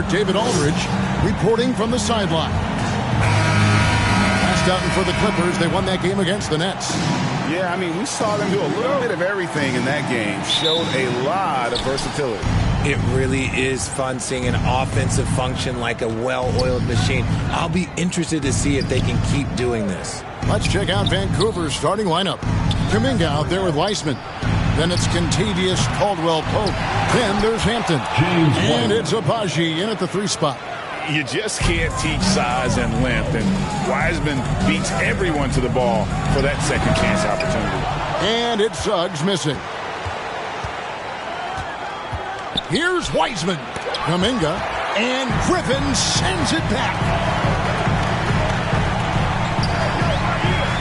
David Aldridge reporting from the sideline. Last outing for the Clippers. They won that game against the Nets. Yeah, I mean, we saw them do a little bit of everything in that game. Showed a lot of versatility. It really is fun seeing an offensive function like a well-oiled machine. I'll be interested to see if they can keep doing this. Let's check out Vancouver's starting lineup. Kuminga out there with Wiseman. Then it's Kentavious Caldwell-Pope. Then there's Hampton. And it's Abaji in at the 3 spot. You just can't teach size and length, and Wiseman beats everyone to the ball for that second chance opportunity. And it's Suggs missing. Here's Wiseman. Kuminga. And Griffin sends it back.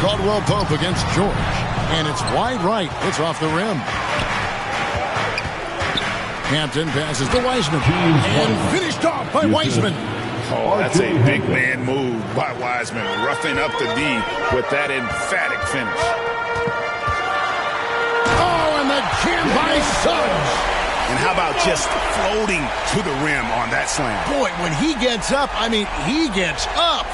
Caldwell-Pope against George. And it's wide right. It's off the rim. Hampton passes to Wiseman. And finished off by Wiseman. Oh, that's a big man move by Wiseman. Roughing up the D with that emphatic finish. Oh, and the jam by Suggs. And how about just floating to the rim on that slam? Boy, when he gets up, I mean, he gets up.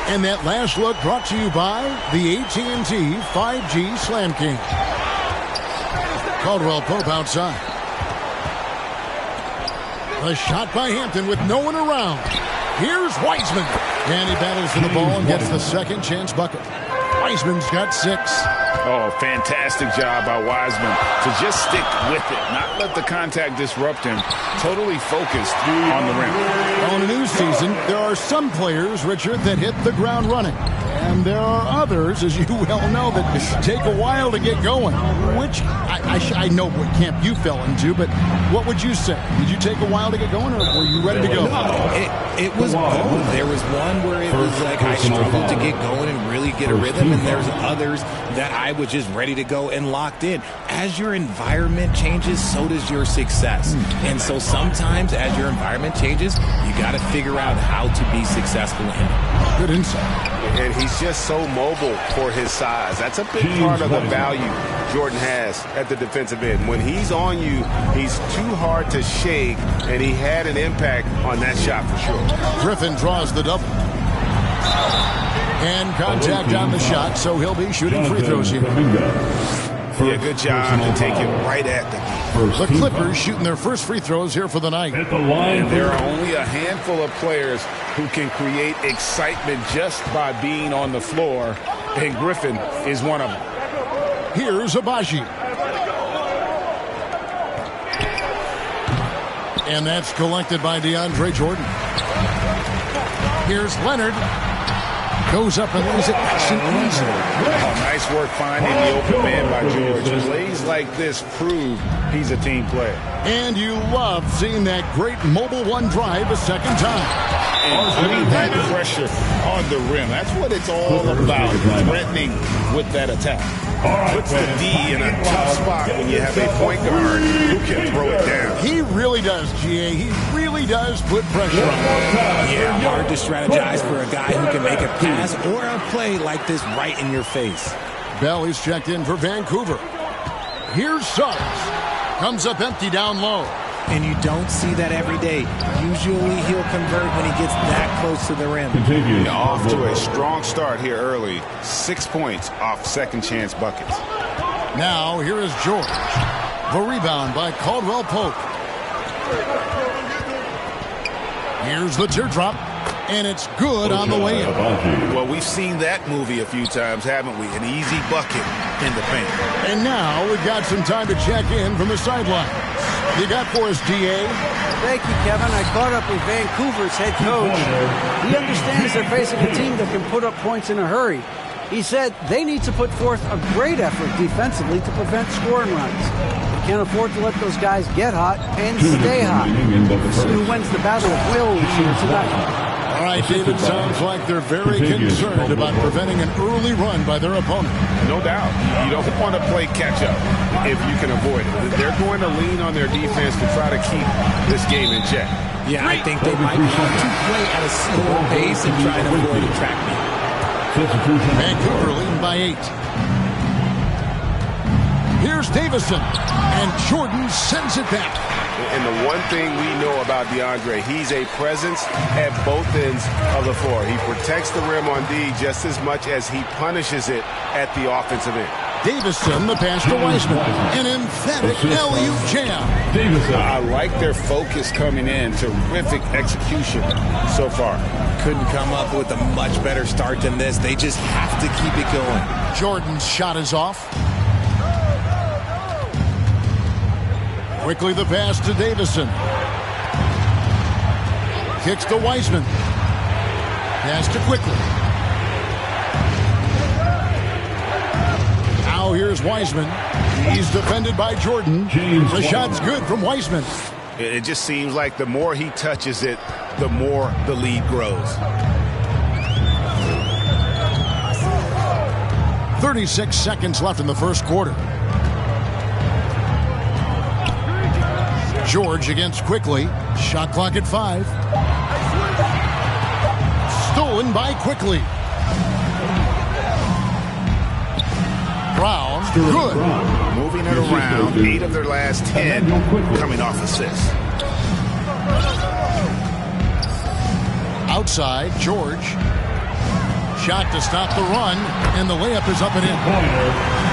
And that last look brought to you by the AT&T 5G Slam King. Caldwell-Pope outside. A shot by Hampton with no one around. Here's Wiseman. And he battles for the ball and gets the second chance bucket. Wiseman's got 6. Oh, fantastic job by Wiseman to just stick with it, not let the contact disrupt him. Totally focused on the rim. On a new season, there are some players, Richard, that hit the ground running. And there are others, as you well know, that take a while to get going. Which, I know what camp you fell into, but what would you say? Did you take a while to get going, or were you ready to go? No, it was both. There was one where it was like I struggled to get going and really get a rhythm, and there's others that I was just ready to go and locked in. As your environment changes, so does your success. And so sometimes as your environment changes, you got to figure out how to be successful in it. Good insight. And he's just so mobile for his size. That's a big part of the value Jordan has at the defensive end. When he's on you, he's too hard to shake, and he had an impact on that shot for sure. Griffin draws the double. And contact on the shot, so he'll be shooting free throws here. Yeah, good job to take it right at the The Clippers shooting their first free throws here for the night. And there are only a handful of players who can create excitement just by being on the floor, and Griffin is one of them. Here's Abaji. And that's collected by DeAndre Jordan. Here's Leonard. Goes up and lays it nice and easy. Oh, nice work finding the open man by George. Plays like this prove he's a team player. And you love seeing that great mobile one drive a second time. And putting that pressure on the rim. That's what it's all about, threatening with that attack. Puts the D in a tough spot when you have a point guard who can throw it down. He really does, GA. He really does put pressure on. Yeah, hard to strategize for a guy who can make a pass or a play like this right in your face. Bell is checked in for Vancouver. Here's Suggs. Comes up empty down low. And you don't see that every day. Usually he'll convert when he gets that close to the rim. Off to a strong start here early. 6 points off second chance buckets. Now here is George. The rebound by Caldwell-Pope. Here's the teardrop. And it's good on the way in. Well, we've seen that movie a few times, haven't we? An easy bucket in the paint. And now we've got some time to check in from the sideline. You got for us, DA? Thank you, Kevin. I caught up with Vancouver's head coach. He understands they're facing a team that can put up points in a hurry. He said they need to put forth a great effort defensively to prevent scoring runs. They can't afford to let those guys get hot and stay hot. See who wins the battle of wills here tonight. All right, David, sounds like they're very concerned about preventing an early run by their opponent. No doubt. You don't want to play catch-up if you can avoid it. They're going to lean on their defense to try to keep this game in check. Yeah, I think they might want to play at a slower pace and try to avoid a track meet. Vancouver leading by 8. Here's Davison, and Jordan sends it back. And the one thing we know about DeAndre, he's a presence at both ends of the floor. He protects the rim on D just as much as he punishes it at the offensive end. Davison, the pass to Wiseman. An emphatic alley-oop jam. I like their focus coming in. Terrific execution so far. Couldn't come up with a much better start than this. They just have to keep it going. Jordan's shot is off. Quickly the pass to Davison. Kicks to Wiseman. Pass to Quickly. Now here's Wiseman. He's defended by Jordan. The shot's good from Wiseman. It just seems like the more he touches it, the more the lead grows. 36 seconds left in the first quarter. George against Quickly. Shot clock at 5. Stolen by Quickly. Brown, good. Moving it around, 8 of their last 10 coming off assists. Outside, George. Shot to stop the run, and the layup is up and in.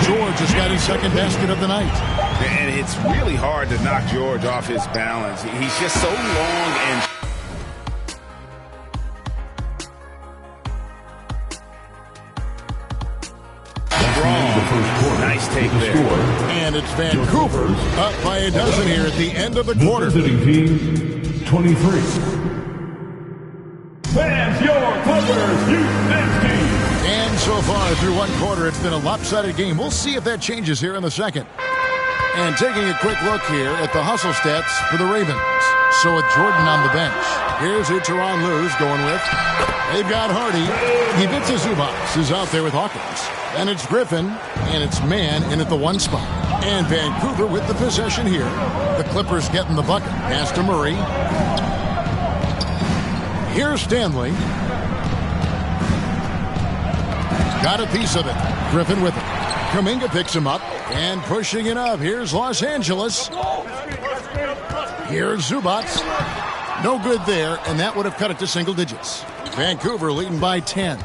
George has got his second basket of the night. And it's really hard to knock George off his balance. He's just so long and... Nice take there. And it's Vancouver up by a dozen here at the end of the quarter. Visiting team, 23. Fans, your Clippers, youth next team. And so far through one quarter, it's been a lopsided game. We'll see if that changes here in the second. And taking a quick look here at the hustle stats for the Ravens. So with Jordan on the bench, here's who Tyronn Lue's going with. They've got Hardy. Ivica Zubac is out there with Hawkins. And it's Griffin, and it's Mann in at the 1 spot. And Vancouver with the possession here. The Clippers getting the bucket. Pass to Murray. Here's Stanley. Got a piece of it. Griffin with it. Kuminga picks him up. And pushing it up. Here's Los Angeles. Here's Zubac. No good there, and that would have cut it to single digits. Vancouver leading by 10.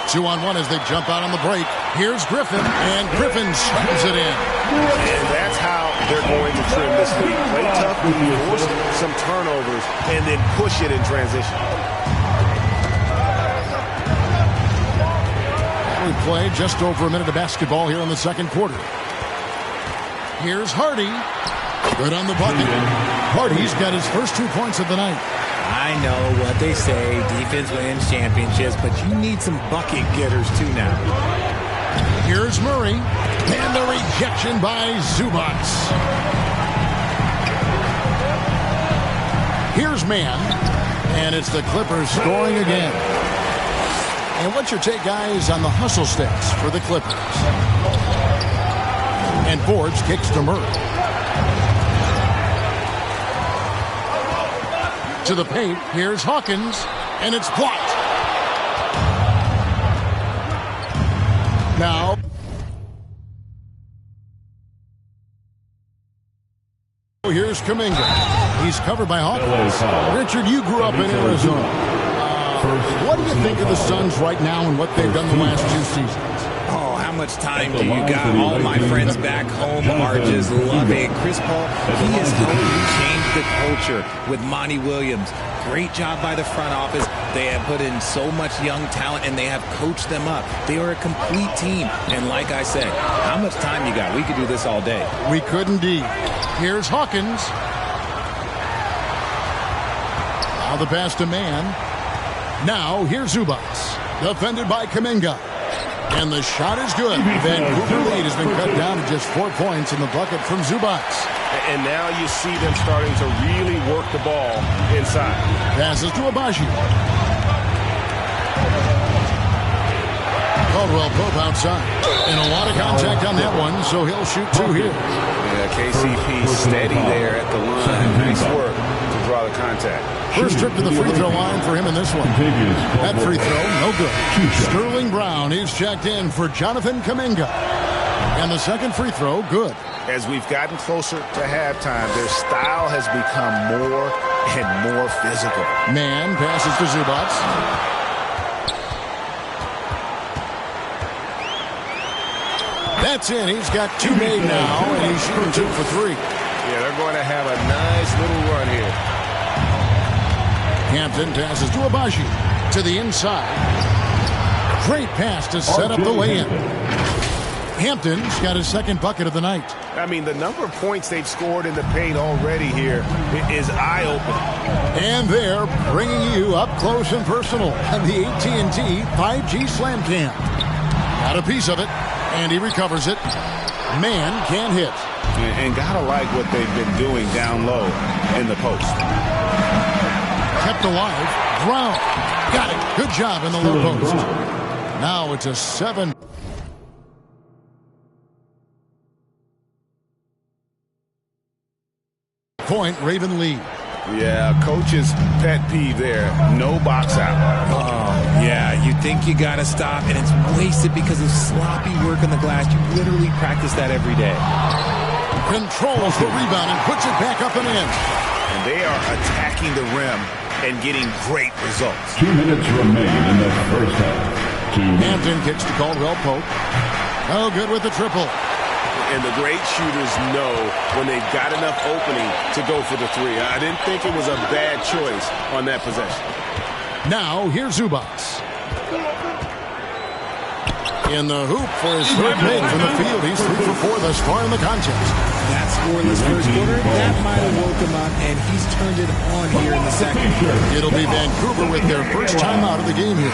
2-on-1 as they jump out on the break. Here's Griffin, and Griffin slams it in. And that's how they're going to trim this lead. Play tough, force some turnovers, and then push it in transition. We play just over a minute of basketball here in the second quarter. Here's Hardy. Good on the bucket. Hardy's got his first 2 points of the night. I know what they say, defense wins championships, but you need some bucket getters too now. Here's Murray, and the rejection by Zubac. Here's Mann, and it's the Clippers scoring again. And what's your take, guys, on the hustle stats for the Clippers? And Forbes kicks to Murray. To the paint, here's Hawkins, and it's blocked. Now, here's Kuminga. He's covered by Hawkins. Richard, you grew up in Arizona. What do you think of the Suns right now and what they've done the last 2 seasons? Oh, how much time do you got? All my friends back home are just loving Chris Paul. He has helped change the culture with Monty Williams. Great job by the front office. They have put in so much young talent, and they have coached them up. They are a complete team. And like I said, how much time you got? We could do this all day. We could indeed. Here's Hawkins. Now the pass to Mann. Now here's Zubac. Defended by Kuminga. And the shot is good. Vancouver lead has been cut down to just 4 points in the bucket from Zubac. And now you see them starting to really work the ball inside. Passes to Abaji. Caldwell Pope outside. And a lot of contact on that one, so he'll shoot 2 here. Yeah, KCP steady there at the line. Nice work to draw the contact. First trip to the free throw line for him in this one. That free throw, no good. Sterling Brown, he's checked in for Jonathan Kuminga. And the second free throw, good. as we've gotten closer to halftime, their style has become more and more physical. Man passes to Zubats. That's in. He's got 2 made now, and he's shooting 2 for 3. Yeah, they're going to have a nice little run here. Hampton passes to Abaji to the inside. Great pass to set up the lay-in. Hampton's got his second bucket of the night. I mean, the number of points they've scored in the paint already here is eye-opening. And they're bringing you up close and personal on the AT&T 5G Slam Cam. Got a piece of it, and he recovers it. Man can't hit. And gotta like what they've been doing down low in the post. Kept alive. Brown. Got it. Good job in the low post. Now it's a 7. Point Raven lead. Yeah, coach's pet peeve there. No box out. Oh, yeah, you think you got to stop, and it's wasted because of sloppy work on the glass. You literally practice that every day. Controls the rebound and puts it back up and in. And they are attacking the rim and getting great results. 2 minutes remain in the first half. Hampton kicks to Caldwell Pope. Oh, good with the triple. And the great shooters know when they've got enough opening to go for the 3. I didn't think it was a bad choice on that possession. Now, here's Zubats. In the hoop for his third make from the field. He's 3 for 4 thus far in the contest. That scoreless first quarter, that might have woke him up, and he's turned it on here in the second. It'll be Vancouver with their first time out of the game here.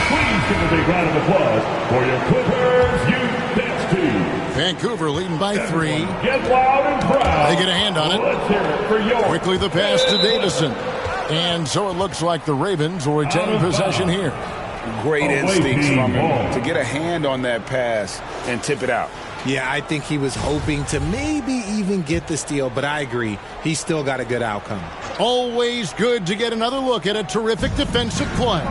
Please give a big round of applause for your Clippers Youth Dance Team. Vancouver leading by 3. Get loud and proud. They get a hand on it. Let's hear it for yours. Quickly the pass to Davison. And so it looks like the Ravens will retain possession here. Great instincts from him to get a hand on that pass and tip it out. Yeah, I think he was hoping to maybe even get the steal, but I agree. He's still got a good outcome. Always good to get another look at a terrific defensive play.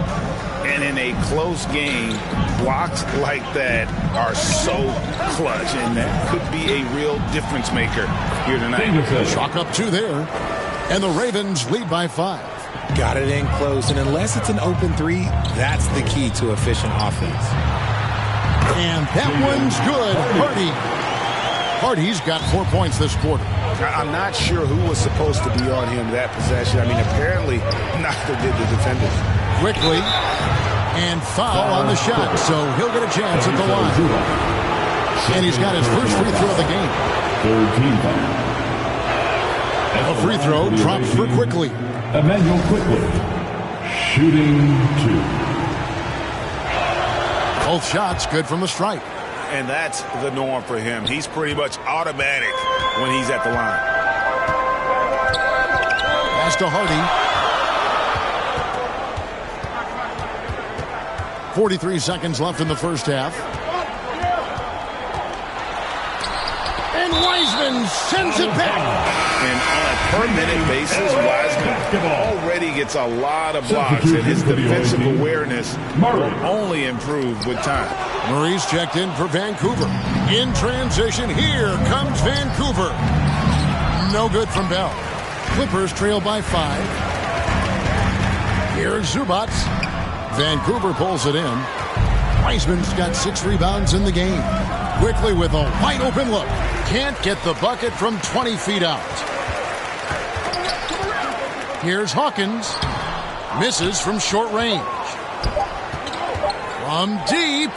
And in a close game, blocks like that are so clutch, and that could be a real difference maker here tonight. Chalk up 2 there. And the Ravens lead by 5. Got it in close, and unless it's an open 3, that's the key to efficient offense. And that one's good. Hardy's got 4 points this quarter. I'm not sure who was supposed to be on him that possession. I mean, apparently neither did the defenders. Quickly, and foul on the shot, so he'll get a chance at the line. And he's got his first free throw of the game. Third team foul. A free throw drops for Quickly. Emmanuel Quickly, shooting 2. Both shots good from the stripe. And that's the norm for him. He's pretty much automatic when he's at the line. Pass to Hardy. 43 seconds left in the first half. And Wiseman sends it back. And on a per-minute basis, Wiseman already gets a lot of blocks, and his defensive awareness will only improve with time. Murray's checked in for Vancouver. In transition, here comes Vancouver. No good from Bell. Clippers trail by 5. Here's Zubats. Vancouver pulls it in. Wiseman's got 6 rebounds in the game. Quickly with a wide open look. Can't get the bucket from 20 feet out. Here's Hawkins. Misses from short range. From deep.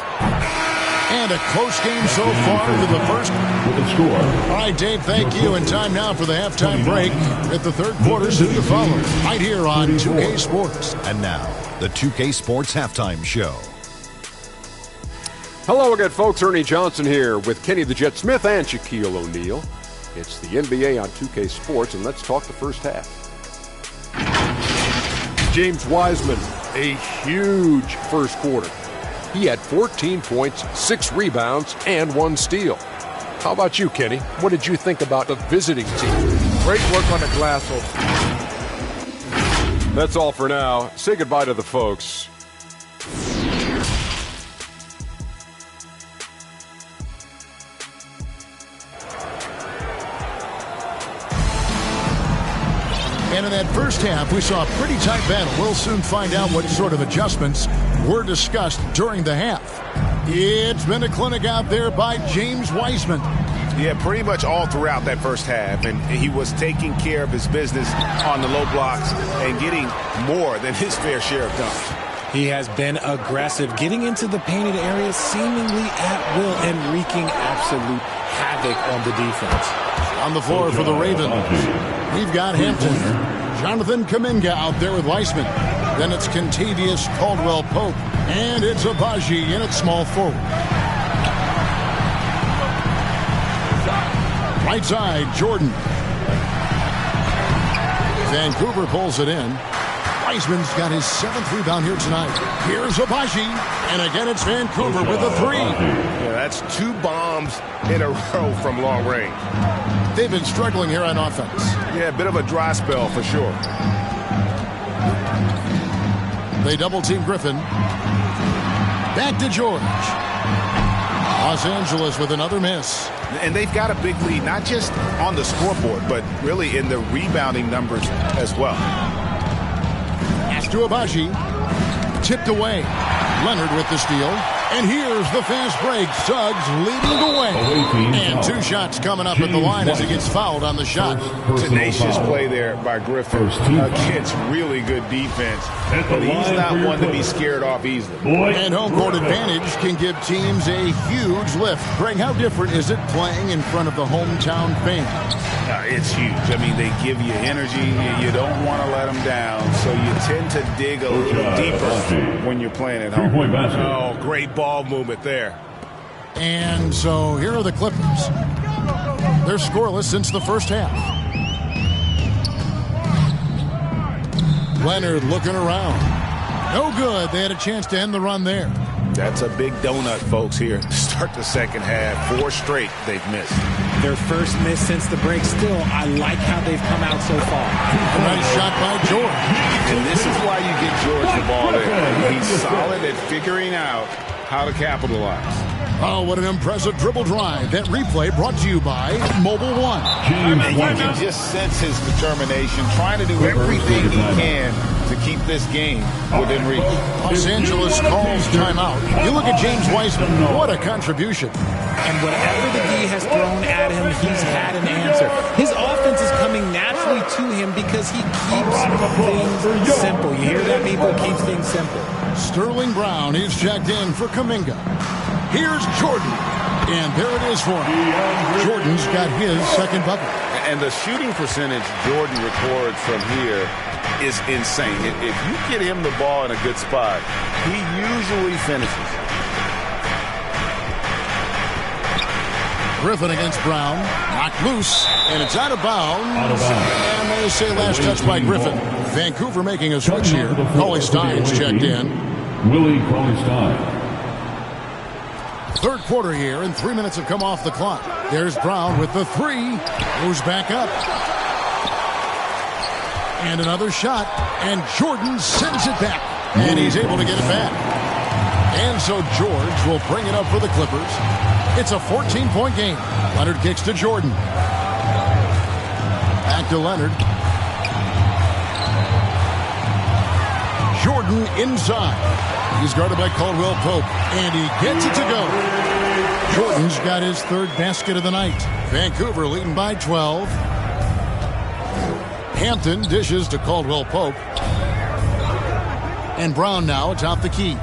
And a close game so far to the first. With the score. All right, Dave, thank you. And time now for the halftime break. At the third quarter, soon to follow. Right here on 2K Sports. And now, the 2K Sports Halftime Show. Hello again, folks. Ernie Johnson here with Kenny the Jet Smith and Shaquille O'Neal. It's the NBA on 2K Sports, and let's talk the first half. James Wiseman, a huge first quarter. He had 14 points, 6 rebounds, and 1 steal. How about you, Kenny? What did you think about the visiting team? Great work on the glass. That's all for now. Say goodbye to the folks. And in that first half, we saw a pretty tight battle. We'll soon find out what sort of adjustments were discussed during the half. It's been a clinic out there by James Wiseman. Yeah, pretty much all throughout that first half, and he was taking care of his business on the low blocks and getting more than his fair share of dunks. He has been aggressive, getting into the painted area seemingly at will and wreaking absolute havoc on the defense. On the floor for the Ravens, we've got Hampton, Jonathan Kuminga out there with Wiseman. Then it's Contavious Caldwell-Pope, and it's Abaji in at small forward. Right side, Jordan. Vancouver pulls it in. Wiseman's got his 7th rebound here tonight. Here's Abaji, and again it's Vancouver with a 3. Yeah, that's 2 bombs in a row from long range. They've been struggling here on offense. Yeah, a bit of a dry spell for sure. They double-team Griffin. Back to George. Los Angeles with another miss. And they've got a big lead, not just on the scoreboard, but really in the rebounding numbers as well. Pass to Abaji. Tipped away. Leonard with the steal. And here's the fast break. Suggs leading the way. And 2 shots coming up at the line as he gets fouled on the shot. Tenacious play there by Griffin against really good defense. But he's not one to be scared off easily. And home court advantage can give teams a huge lift. Greg, how different is it playing in front of the hometown fans? It's huge. I mean, they give you energy. You don't want to let them down, so you tend to dig a little deeper when you're playing at home. Oh, great ball movement there. And so here are the Clippers. They're scoreless since the first half. Leonard looking around. No good. They had a chance to end the run there. That's a big donut, folks, here to start the second half. 4 straight they've missed. Their first miss since the break. Still, I like how they've come out so far. A nice shot by George. And this is why you get George the ball there. He's solid at figuring out how to capitalize. Oh, what an impressive dribble drive. That replay brought to you by Mobile One. I mean, you can just sense his determination, trying to do everything he can to keep this game within reach. Los Angeles calls timeout. You look at James Wiseman. What a contribution. And whatever the D has thrown at him, he's had an answer. His offense is coming naturally to him because he keeps things simple. You hear that, people? Keeps things simple. Sterling Brown is checked in for Kuminga. Here's Jordan. And there it is for him. Jordan's got his second bucket. And the shooting percentage Jordan records from here is insane. If you get him the ball in a good spot, he usually finishes. Griffin against Brown. Knocked loose. And it's out of bounds. And they say last touch by Griffin. Vancouver making a switch here. Cauley Stein's checked in. Willie Cauley-Stein. Third quarter here, and 3 minutes have come off the clock. There's Brown with the 3. Moves back up. And another shot. And Jordan sends it back. And he's able to get it back. And so George will bring it up for the Clippers. It's a 14-point game. Leonard kicks to Jordan. Back to Leonard. Jordan inside. He's guarded by Caldwell-Pope, and he gets it to go. Jordan's got his 3rd basket of the night. Vancouver leading by 12. Hampton dishes to Caldwell-Pope. And Brown now atop the key.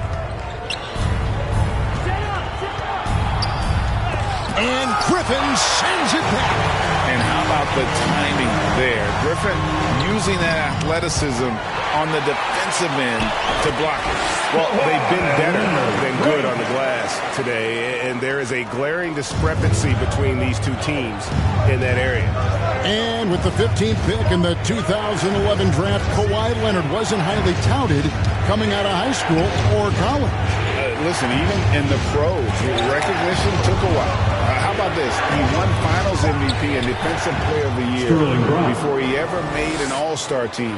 And Griffin sends it back. And how about the timing there? Griffin using that athleticism on the defensive end to block it. Well, they've been better than good on the glass today, and there is a glaring discrepancy between these two teams in that area. And with the 15th pick in the 2011 draft, Kawhi Leonard wasn't highly touted coming out of high school or college. Listen, even in the pros, recognition took a while. How about this? He won Finals MVP and Defensive Player of the Year before he ever made an All-Star team.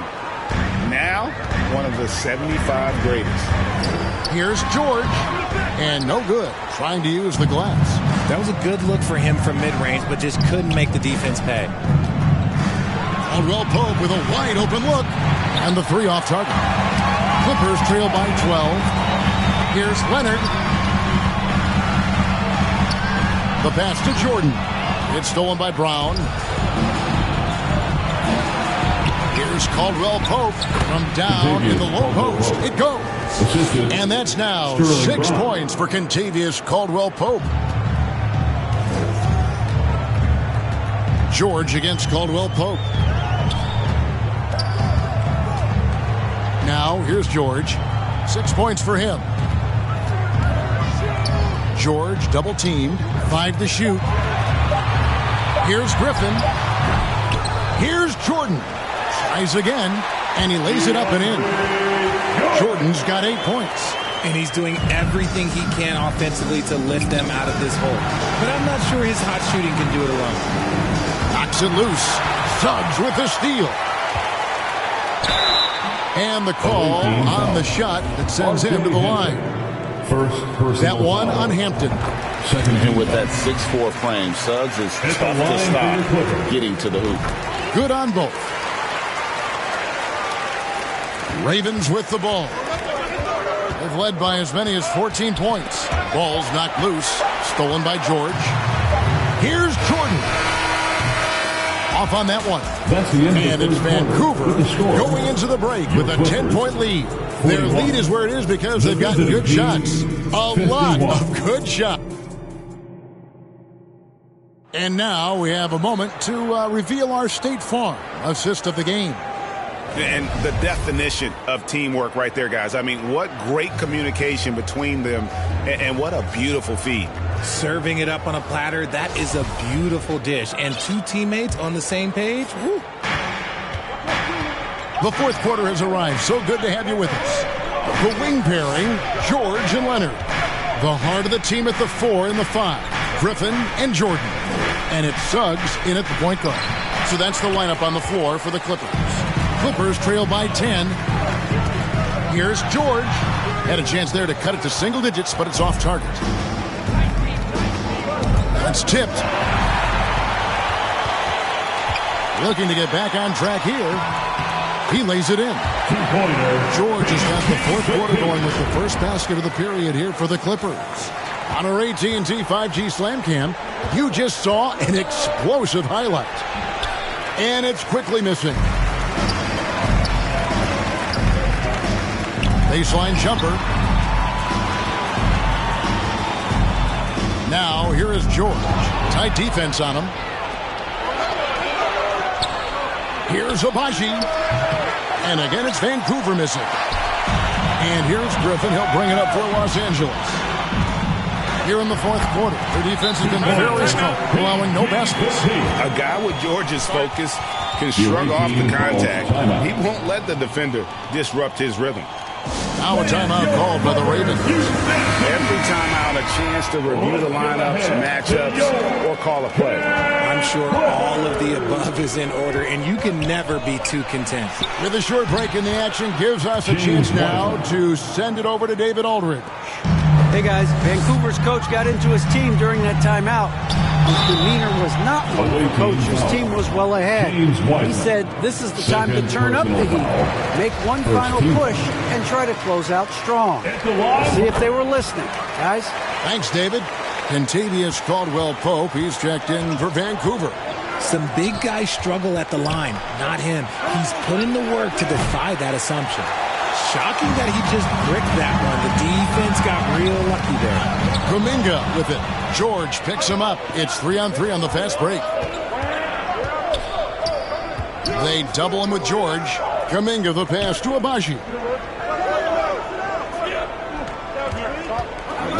Now, one of the 75 greatest. Here's George. And no good. Trying to use the glass. That was a good look for him from mid-range, but just couldn't make the defense pay. Caldwell Pope with a wide open look. And the 3 off target. Clippers trail by 12. Here's Leonard. The pass to Jordan. It's stolen by Brown. Here's Caldwell Pope from down in the low post. It goes. And that's now 6 points for Kentavious Caldwell Pope. George against Caldwell Pope. Now here's George. 6 points for him. George double teamed. 5 to shoot. Here's Griffin. Here's Jordan. Tries again, and he lays it up and in. Jordan's got 8 points. And he's doing everything he can offensively to lift them out of this hole. But I'm not sure his hot shooting can do it alone. Knocks it loose. Suggs with the steal. And the call on the shot that sends him to the line. That one on Hampton. And with that 6'4" frame, Suggs is tough to stop getting to the hoop. Good on both. Ravens with the ball. They've led by as many as 14 points. Ball's knocked loose. Stolen by George. Here's Jordan. Off on that one. And it's Vancouver going into the break with a 10-point lead. Their lead is where it is because they've gotten good shots. A lot of good shots. And now we have a moment to reveal our State Farm assist of the game. And the definition of teamwork right there, guys. I mean, what great communication between them, and what a beautiful feed. Serving it up on a platter, that is a beautiful dish. And 2 teammates on the same page, woo. The 4th quarter has arrived. So good to have you with us. The wing pairing, George and Leonard. The heart of the team at the 4 and the 5, Griffin and Jordan. And it's Suggs in at the point guard. So that's the lineup on the floor for the Clippers. Clippers trail by 10. Here's George. Had a chance there to cut it to single digits, but it's off target. That's tipped. Looking to get back on track here. He lays it in. George has got the 4th quarter going with the first basket of the period here for the Clippers. On our AT&T 5G Slam Cam, you just saw an explosive highlight. And it's quickly missing. Baseline jumper. Now, here is George. Tight defense on him. Here's Abaji. And again, it's Vancouver missing. And here's Griffin. He'll bring it up for Los Angeles. Here in the 4th quarter, their defense has been very strong, allowing no baskets. A guy with George's focus can shrug off the contact. He won't let the defender disrupt his rhythm. Now a timeout called by the Ravens. Every timeout, a chance to review the lineups, matchups, or call a play. I'm sure all of the above is in order, and you can never be too content. With a short break in the action, gives us a chance now to send it over to David Aldridge. Hey guys, Vancouver's coach got into his team during that timeout. His demeanor was not one of the coach whose team was well ahead. He said, this is the time to turn up the heat, make one final push, and try to close out strong. See if they were listening, guys. Thanks, David. Kentavious Caldwell Pope, he's checked in for Vancouver. Some big guys struggle at the line, not him. He's put in the work to defy that assumption. Shocking that he just bricked that one. The defense got real lucky there. Kuminga with it. George picks him up. It's 3-on-3 on the fast break. They double him with George. Kuminga the pass to Abaji.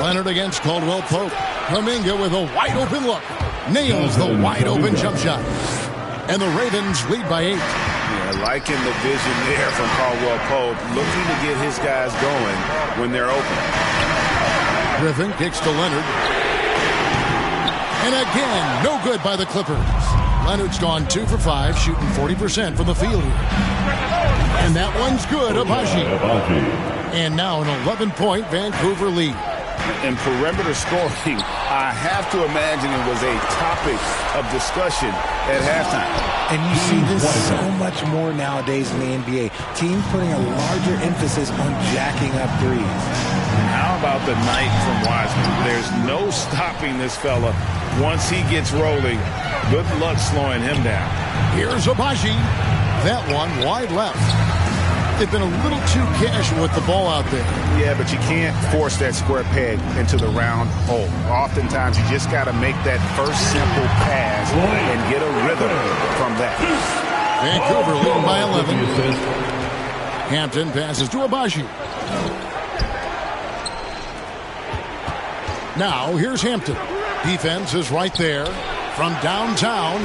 Leonard against Caldwell Pope. Kuminga with a wide open look. Nails the wide open jump shot. And the Ravens lead by 8. Yeah, liking the vision there from Caldwell Pope, looking to get his guys going when they're open. Griffin kicks to Leonard. And again, no good by the Clippers. Leonard's gone 2 for 5, shooting 40% from the field here. And that one's good, Abaji. And now an 11-point Vancouver lead. And perimeter scoring, I have to imagine it was a topic of discussion at halftime. And you see this so much more nowadays in the NBA. Teams putting a larger emphasis on jacking up threes. How about the night from Wiseman? There's no stopping this fella once he gets rolling. Good luck slowing him down. Here's Abaji. That one wide left. They've been a little too casual with the ball out there. Yeah, but you can't force that square peg into the round hole. Oftentimes, you just got to make that first simple pass and get a rhythm from that. Vancouver leading by 11. Hampton passes to Abaji. Now, here's Hampton. Defense is right there. From downtown,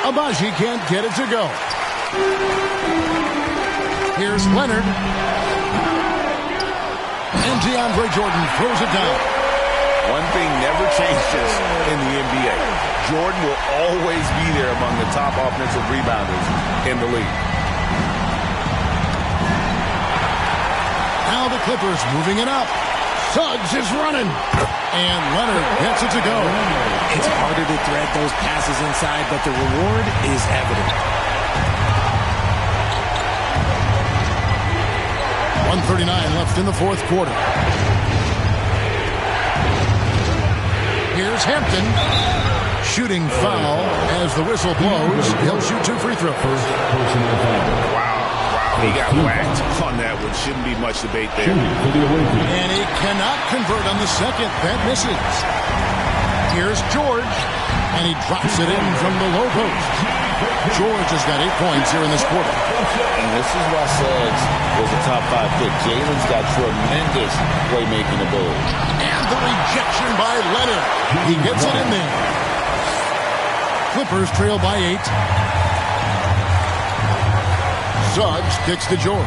Abaji can't get it to go. Here's Leonard. And DeAndre Jordan throws it down. One thing never changes in the NBA. Jordan will always be there among the top offensive rebounders in the league. Now the Clippers moving it up. Suggs is running. And Leonard gets it to go. It's harder to thread those passes inside, but the reward is evident. 1:39 left in the fourth quarter. Here's Hampton. Shooting foul as the whistle blows. He'll shoot 2 free throws. Wow. He got whacked on that one. Shouldn't be much debate there. And he cannot convert on the second. That misses. Here's George. And he drops it in from the low post. George has got 8 points here in this quarter. And this is why Suggs was a top 5 pick. Jalen's got tremendous playmaking ability. And the rejection by Leonard. He gets it in there. Clippers trail by 8. Suggs kicks to George.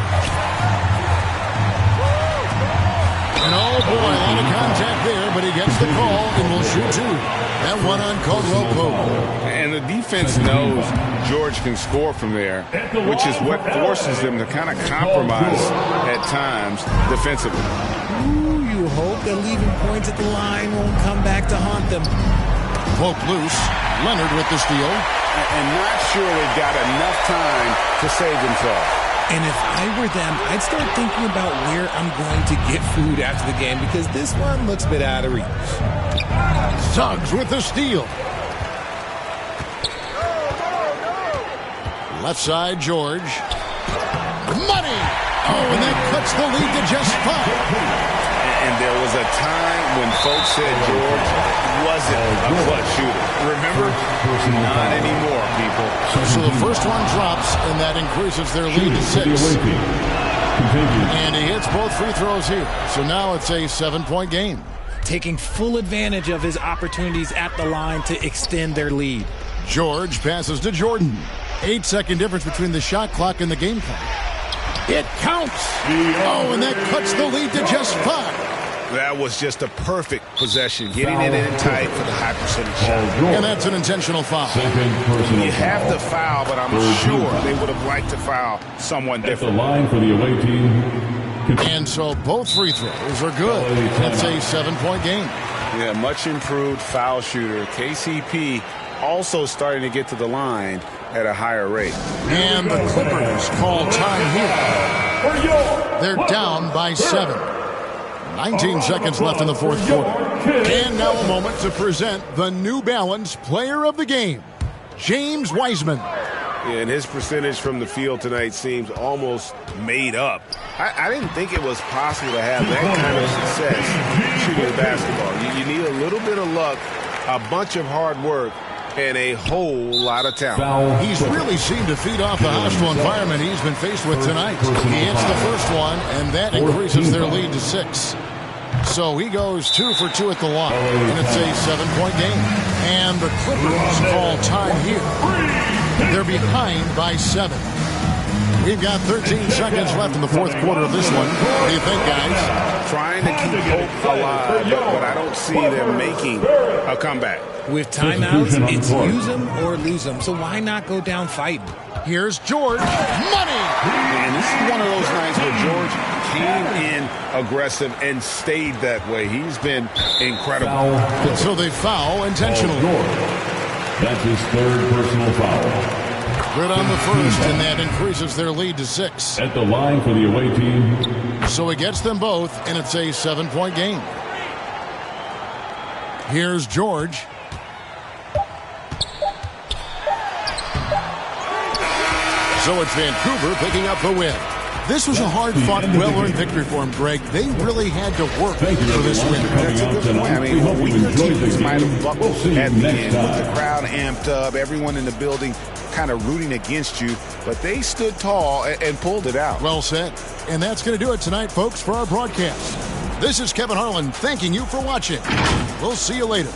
And oh boy, a lot of contact there, but he gets the call and will shoot 2. That one on Caldwell Pope. And the defense knows George can score from there, which is what forces them to kind of compromise at times defensively. Ooh, you hope that leaving points at the line won't come back to haunt them. Pope loose. Leonard with the steal. And not sure they've got enough time to save themselves. And if I were them, I'd start thinking about where I'm going to get food after the game because this one looks a bit out of reach. Suggs with the steal. Left side, George. Money! Oh, and that cuts the lead to just 5. And there was a time when folks said George wasn't a clutch shooter. Remember? Not anymore, people. So the first one drops, and that increases their lead to 6. And he hits both free throws here. So now it's a 7-point game. Taking full advantage of his opportunities at the line to extend their lead. George passes to Jordan. 8-second difference between the shot clock and the game clock. It counts. Oh, and that cuts the lead to just 5. That was just a perfect possession, getting it in tight for the high percentage shot. And that's an intentional foul. You have to foul, but I'm sure they would have liked to foul someone different. The line for the away team. And so both free throws are good. It's a 7-point game. Yeah, much improved foul shooter. KCP also starting to get to the line at a higher rate. And the Clippers call time here. They're down by 7. 19 seconds left in the fourth quarter. And now a moment to present the New Balance Player of the Game, James Wiseman. And his percentage from the field tonight seems almost made up. I didn't think it was possible to have that kind of success shooting the basketball. You need a little bit of luck, a bunch of hard work, and a whole lot of talent. He's really seemed to feed off the hostile environment he's been faced with tonight. He hits the first one, and that increases their lead to 6. So he goes 2 for 2 at the line, and it's a 7-point game. And the Clippers call time here. They're behind by 7. We've got 13 seconds left in the fourth quarter of this one. What do you think, guys? Trying to keep hope alive, but I don't see them making a comeback. With timeouts, it's use them or lose them. So why not go down fighting? Here's George. Money! And this is one of those nights where George came in aggressive and stayed that way. He's been incredible. And so they foul intentionally. That's his 3rd personal foul. Good on the first, and that increases their lead to 6. At the line for the away team. So he gets them both, and it's a 7-point game. Here's George. So it's Vancouver picking up the win. This was a hard-fought, well-earned victory for him, Greg. They really had to work for this win. That's a good point. I mean, weaker teams might have buckled at the end with the crowd amped up, everyone in the building kind of rooting against you, but they stood tall and pulled it out. Well said. And that's going to do it tonight, folks, for our broadcast. This is Kevin Harlan thanking you for watching. We'll see you later.